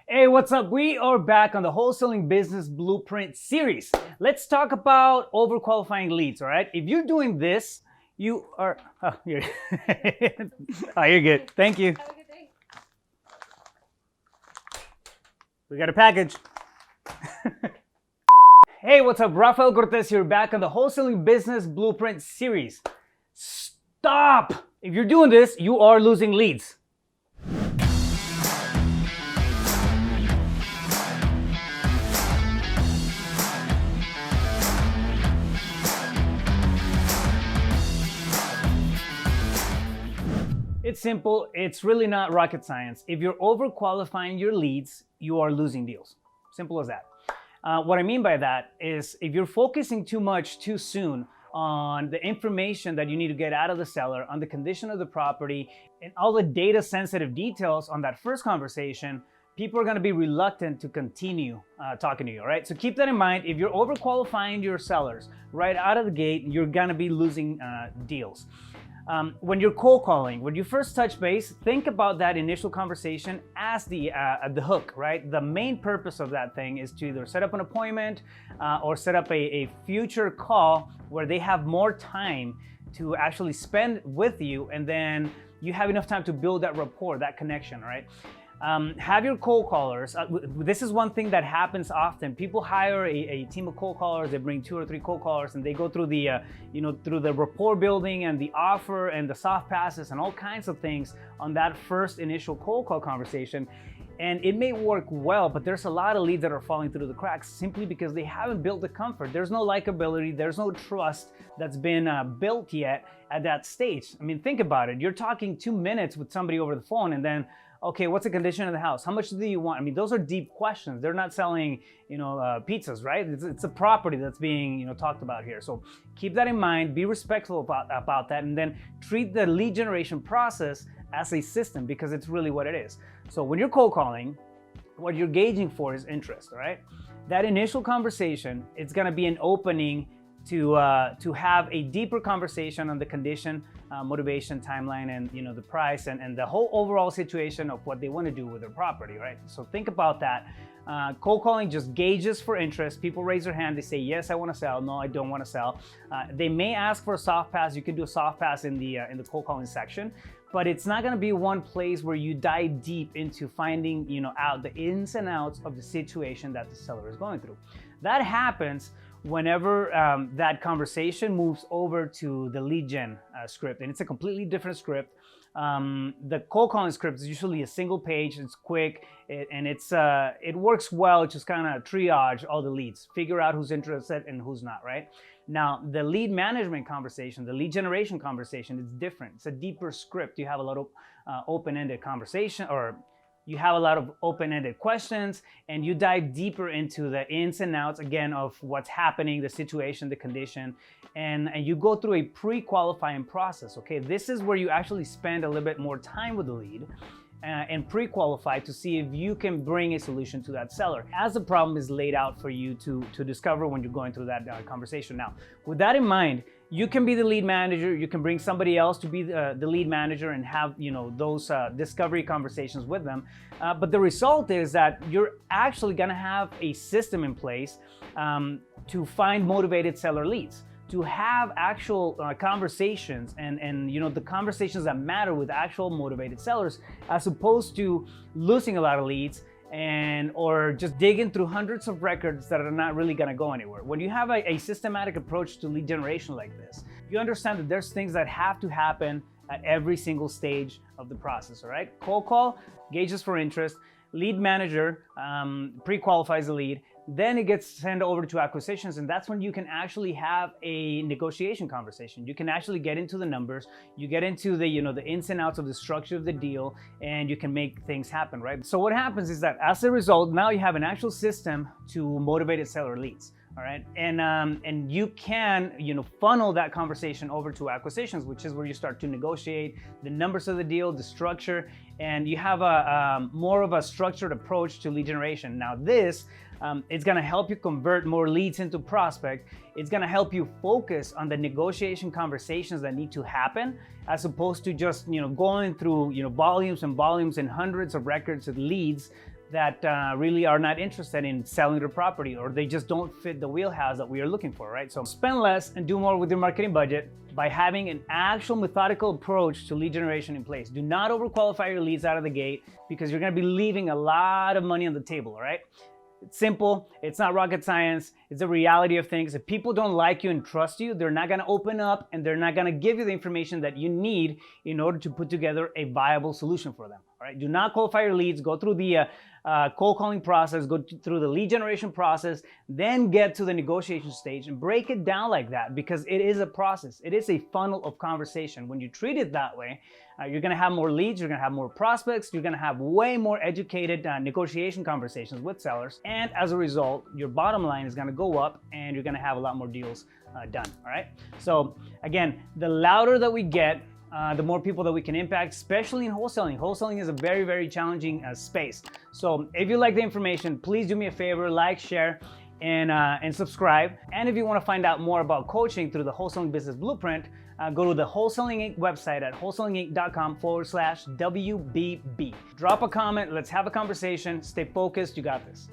Hey, what's up? We are back on the Wholesaling Business Blueprint series. Let's talk about overqualifying leads, all right? If you're doing this, you are... Oh, you're, oh, you're good. Thank you. Have a good day. We got a package. Hey, what's up? Rafael Cortez here, back on the Wholesaling Business Blueprint series. Stop! If you're doing this, you are losing leads. It's simple. It's really not rocket science. If you're overqualifying your leads, you are losing deals. Simple as that. What I mean by that is if you're focusing too much too soon on the information that you need to get out of the seller, on the condition of the property, and all the data sensitive details on that first conversation, people are going to be reluctant to continue talking to you, all right? So keep that in mind. If you're overqualifying your sellers right out of the gate, you're going to be losing deals. When you're cold calling, when you first touch base, think about that initial conversation as the hook, right? The main purpose of that thing is to either set up an appointment or set up a future call where they have more time to actually spend with you, and then you have enough time to build that rapport, that connection, right? Have your cold callers. This is one thing that happens often. People hire a team of cold callers. They bring 2 or 3 cold callers, and they go through the, through the rapport building and the offer and the soft passes and all kinds of things on that first initial cold call conversation. And it may work well, but there's a lot of leads that are falling through the cracks simply because they haven't built the comfort. There's no likability. There's no trust that's been built yet at that stage. I mean, think about it. You're talking 2 minutes with somebody over the phone, and then, okay, what's the condition of the house? How much do you want? I mean, those are deep questions. They're not selling, pizzas, right? It's a property that's being, talked about here. So keep that in mind. Be respectful about that, and then treat the lead generation process as a system, because it's really what it is. So when you're cold calling, what you're gauging for is interest, all right? That initial conversation, it's going to be an opening to have a deeper conversation on the condition, motivation, timeline, and the price, and the whole overall situation of what they want to do with their property, right? So think about that. Cold calling just gauges for interest. People raise their hand. They say, yes, I want to sell. No, I don't want to sell. They may ask for a soft pass. You can do a soft pass in the cold calling section, but it's not going to be one place where you dive deep into finding out the ins and outs of the situation that the seller is going through. That happens whenever that conversation moves over to the lead gen script, and it's a completely different script. The cold calling script is usually a single page. It's quick, and it works well. Just kind of triage all the leads, figure out who's interested and who's not, right? Now, the lead management conversation, the lead generation conversation, is different. It's a deeper script. You have a lot of open-ended conversation, or you have a lot of open-ended questions, and you dive deeper into the ins and outs, again, of what's happening, the situation, the condition, and you go through a pre-qualifying process, okay? This is where you actually spend a little bit more time with the lead and pre-qualify to see if you can bring a solution to that seller as the problem is laid out for you to discover when you're going through that conversation. Now, with that in mind, you can be the lead manager. You can bring somebody else to be the lead manager and have those discovery conversations with them. But the result is that you're actually going to have a system in place to find motivated seller leads, to have actual conversations and the conversations that matter with actual motivated sellers, as opposed to losing a lot of leads or just digging through hundreds of records that are not really going to go anywhere. When you have a systematic approach to lead generation like this, you understand that there's things that have to happen at every single stage of the process, all right? Cold call gauges for interest. Lead manager pre-qualifies the lead. Then it gets sent over to acquisitions, and that's when you can actually have a negotiation conversation. You can actually get into the numbers, you get into the the ins and outs of the structure of the deal, and you can make things happen, right? So what happens is that as a result, now you have an actual system to motivated seller leads. All right, and you can funnel that conversation over to acquisitions, which is where you start to negotiate the numbers of the deal, the structure, and you have a more of a structured approach to lead generation. Now this it's going to help you convert more leads into prospect. It's going to help you focus on the negotiation conversations that need to happen, as opposed to just going through volumes and volumes and hundreds of records of leads that really are not interested in selling their property, or they just don't fit the wheelhouse that we are looking for, right? So spend less and do more with your marketing budget by having an actual methodical approach to lead generation in place. Do not overqualify your leads out of the gate, because you're gonna be leaving a lot of money on the table, all right? It's simple, it's not rocket science, it's the reality of things. If people don't like you and trust you, they're not gonna open up, and they're not gonna give you the information that you need in order to put together a viable solution for them, all right? Do not qualify your leads, go through the cold calling process, go through the lead generation process, then get to the negotiation stage and break it down like that, because it is a process. It is a funnel of conversation. When you treat it that way, you're gonna have more leads, you're gonna have more prospects, you're gonna have way more educated negotiation conversations with sellers, and as a result, your bottom line is gonna go up and you're gonna have a lot more deals done, all right? So again, the louder that we get, the more people that we can impact, especially in wholesaling. Wholesaling is a very, very challenging space. So if you like the information, please do me a favor, like, share, and subscribe. And if you want to find out more about coaching through the Wholesaling Business Blueprint, go to the Wholesaling Inc. website at wholesalinginc.com/WBB. Drop a comment, let's have a conversation, stay focused, you got this.